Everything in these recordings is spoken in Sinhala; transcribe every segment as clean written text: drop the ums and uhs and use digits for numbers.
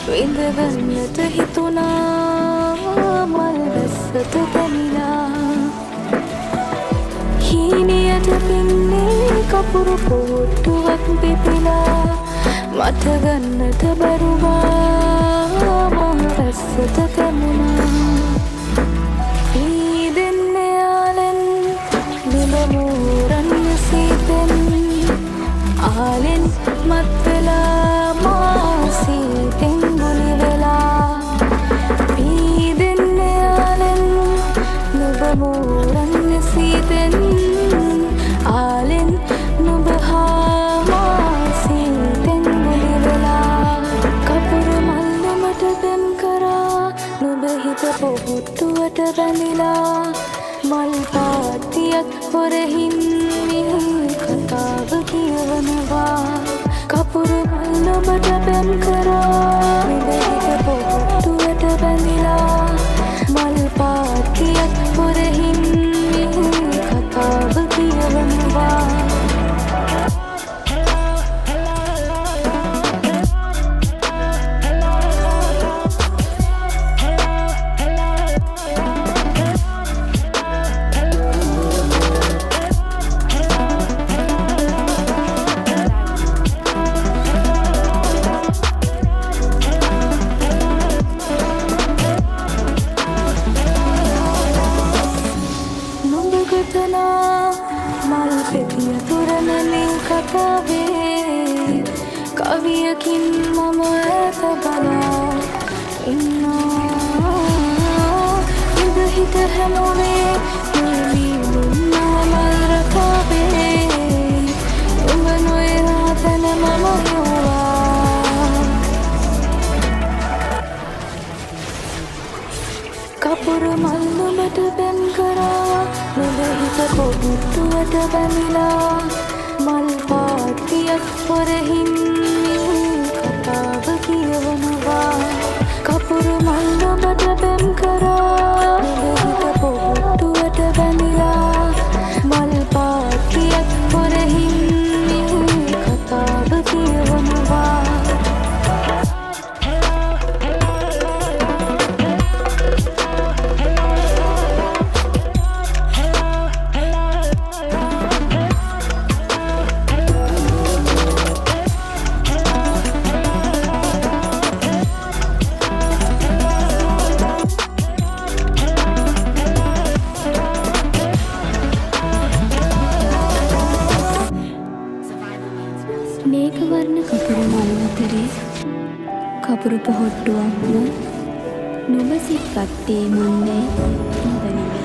විඳවන්නට හිතුණා මල් වැස්සට පැමිණා හීනියට පින්නේ කපුරු පොට්ටුවක් පිපිලා මට ගන්නට බැරුවා මල් වැස්සට පැමුණා ඊදෙන්න යාලෙන් දිලමෝරන් සීතෙන් ආලෙන් මත් වෙලා මා සීතෙන් ගුලි වෙලා පීදෙන්න යාලෙන් නුඹ මෝරන් සීතෙන් ආලෙන් නුඹ හා මා සීතෙන් ගුලි වෙලා කපුරු මල්ල මට පෙම් කරා නුඹ හිත පොහොට්ටුවට බැඳිලා මල් පාටියක් හොරහින් කතාව කියවනවා කපුරු මල්ල මට පෙම් කරා නුඹ හිත පොහොට්ටුවට බැඳිලා මල් පාටියක් හොරහින් කතාව කියවනවා කතාවේ කවියකින් මම ඇත බලා ඉන්නවා හිත හැමෝනේ මුල්වී මුන්නා මල් රකාවේ උඹ නොයනා තැන මම යෝවා කපුරු මල් නුඹට බැන් කරා නුඹ හිත පොබුට්ටුවට බැමිලා මල් පාතියක් පොරහින් කතාව කියවනවා කපුරු මල් නුඹට බැන් කරා නුඹ හිත පොබුට්ටුවට බැමිලා මල් පාතියක් පොරහින් කතාව කියවනවා මේක වර්ණ කපුරු මල් අතරේ කපුරු පොහොට්ටුවක්ම නුඹ සිත් ගත්තේ මුන්නේ නුඹ නෙමෙයි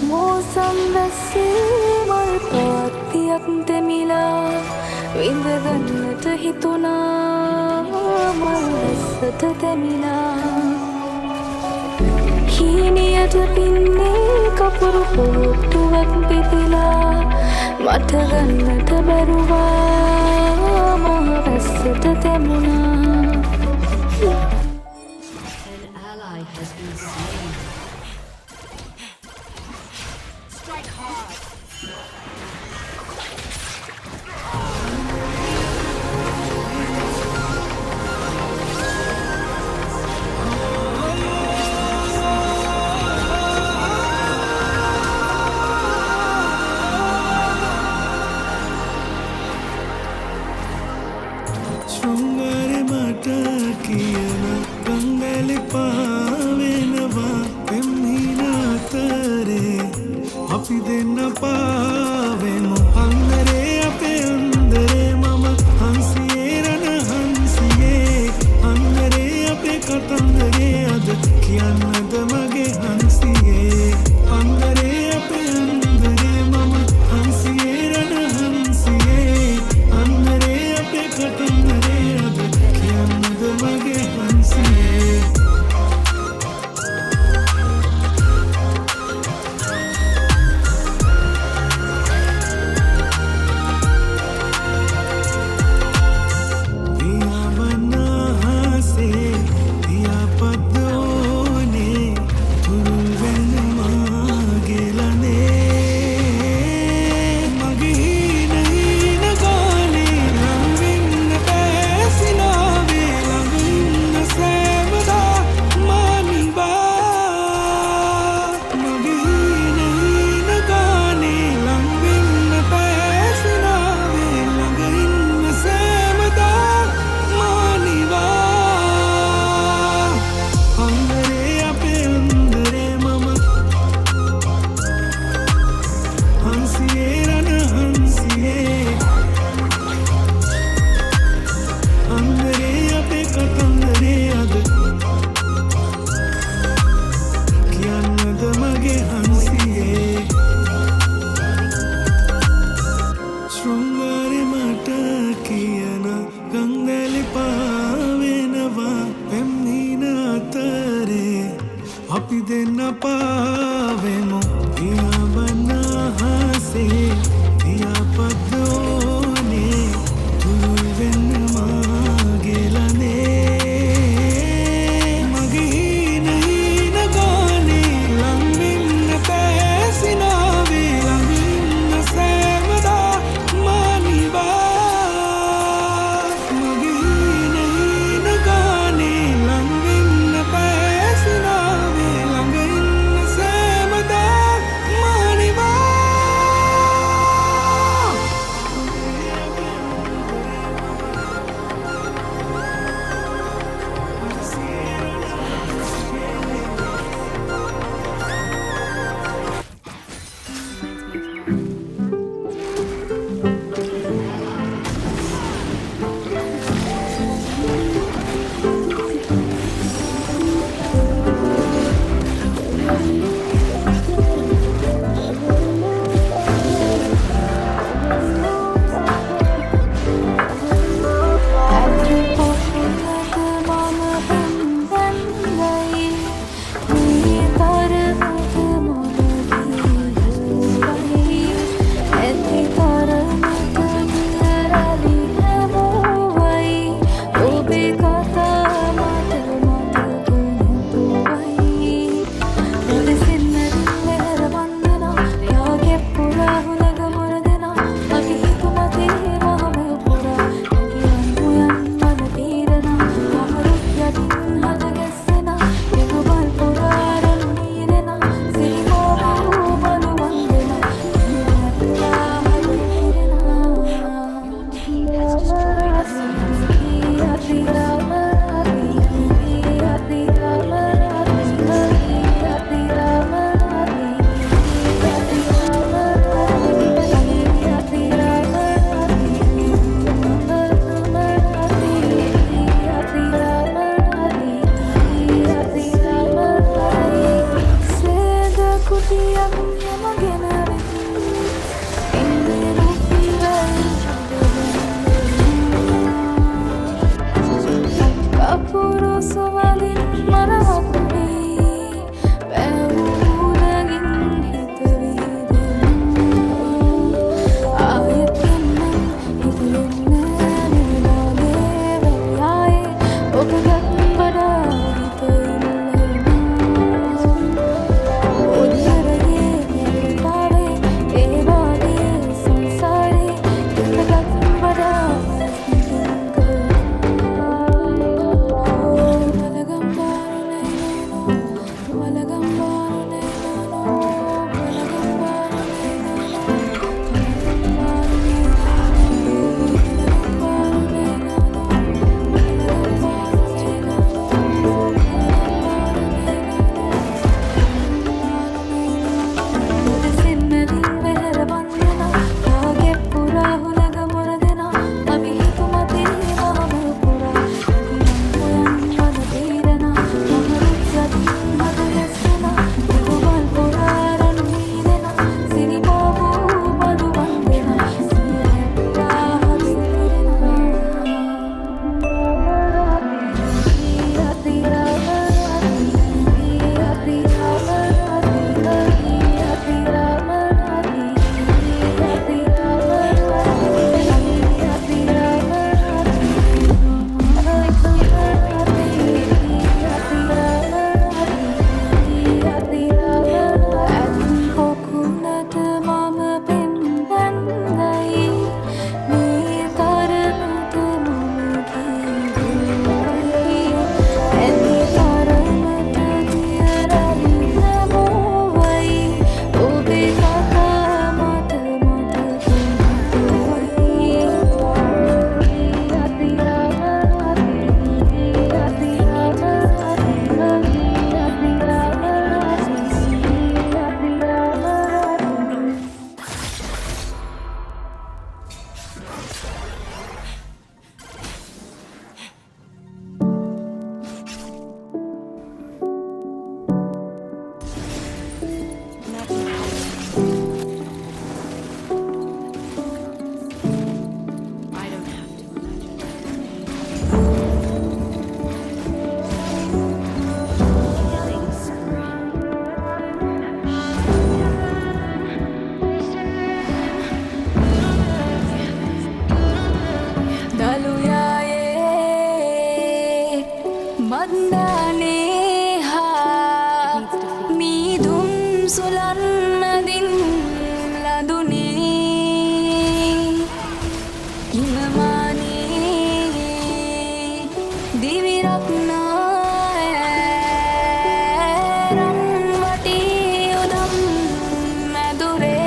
මෝසම් වැස්සේ මල් පාත්තියක් දෙමිලා විඳගන්නට හිතුනා මල් වැස්සට දෙමිලා හීනියට පින්නේ කපුරු පොට්ටුවක් පිපිලා මට ගන්නට බැරුවා මහ වැස්සට දෙමුණා An ally has been slain. Strike hard. Shrungare माटा कियन गंगले पावेනවා එම්හිනාතරේ අපි දෙන්න පාවෙමු අන්දරේ අපේ අන්දරේ මම හංසියේ රණ හංසියේ අන්දරේ අපේ කතන්දරේ අද කියන්නද මගේ හංසියේ අන්දරේ අපේ අන්දරේ මම හංසියේ රණ හංසියේ අන්දරේ අපේ කතන්දරේ අද කියන්නද මගේ හංසියේ I don't have to imagine. Killing spree. දලුයායේ මන්දානේහා මීදුම් සුලන්නදින් ලදුනේ ඉමමානේ දිවිරක්නාරම් වටී උදම් මැදුරේ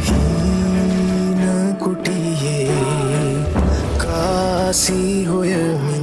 හීන කුටියේ කාසි හොයමි